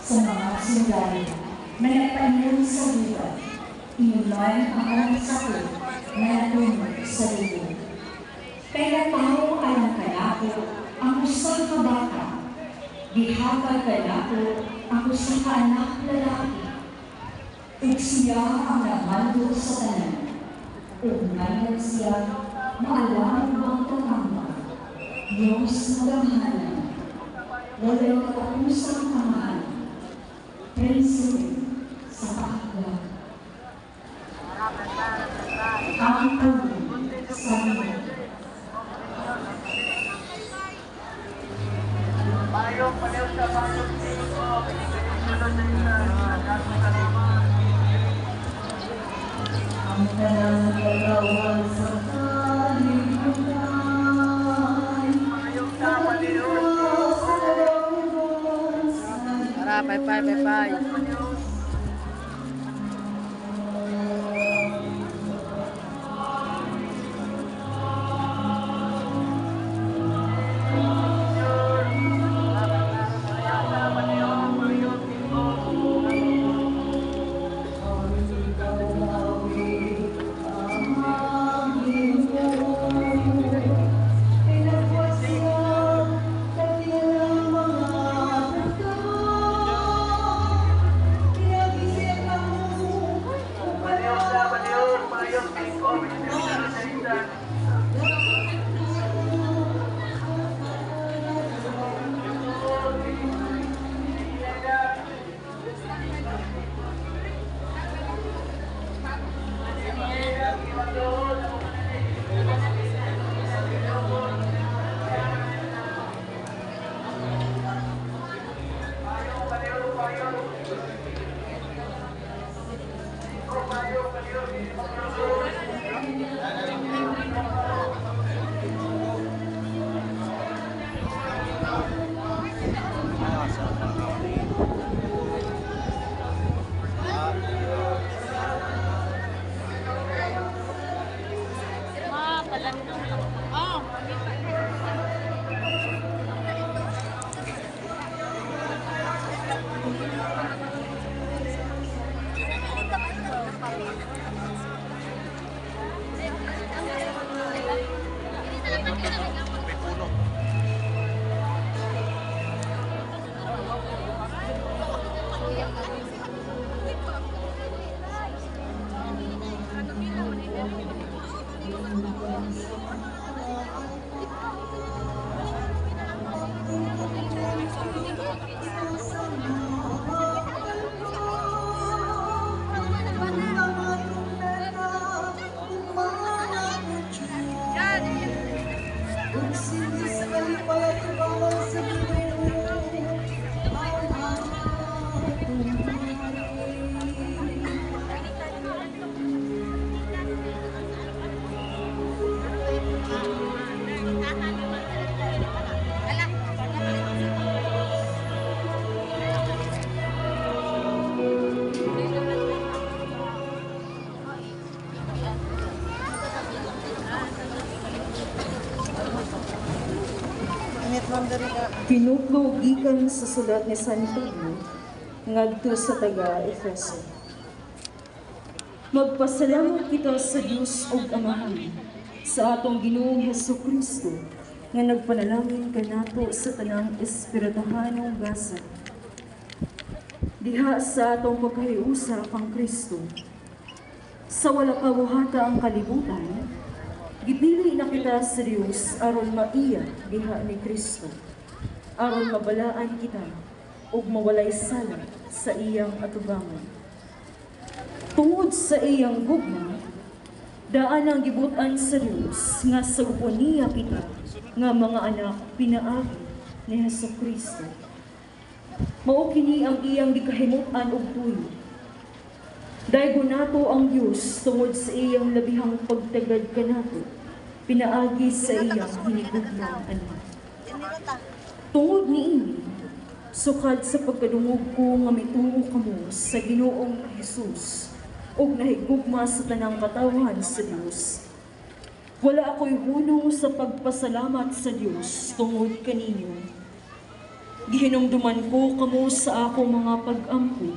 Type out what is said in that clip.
sa mga sundalo na nagpainyon sa buwan, inulan ang alang sakit na natunod sa lubo. Kaya tao alang kanako ang usang kabata, dihakal kanako ang usang anak lalaki. Ug siya ang namando sa tanan, ug ngayon siya maalam ang katama, Diyos magamhanan, walang katapusang amahan, prinsipe sa kaaklan. Ang awin sa mga. Mayong paliw sa mayong siko, pinipinisunod na isa, salamat. Ang tanang galawan sa kalibutan, Mayong sa paliw, sa looban sa Tara, bye-bye. Pinuklog gikan sa sulat ni San Pedro ngadto sa taga-Efeso. Magpasalamat kita sa Dios ug Amahan sa atong Ginoong Hesukristo nga nagpanalangin kanato sa tanang espirituhanong gasa. Diha sa atong pagkahiusa kang Kristo. Sa wala kabuhata ang kalibutan, gipili na kita sa Dios aron maiya diha ni Kristo. Aron mabalaan kita ug mawalay sala sa iyang atubangan. Tungod sa iyang gugma, daan ang gibutan sa Dios nga sagupon niya kita nga mga anak pinaagi ni Hesukristo. Mao kini ang iyang gikahimutan og tuyo. Daygon nato ang Dios tungod sa iyang labihang pagtagad kanato, pinaagi sa iyang hinigugmang anak. Tungod niini, sukad sa pagkadungog ko nga mituo kamo sa Ginoong Hesus ug nahigugma sa tanang katawan sa Dios. Wala ako'y hunong sa pagpasalamat sa Dios tungod kaninyo. Gihinumduman ko kamo sa ako mga pag-ampo.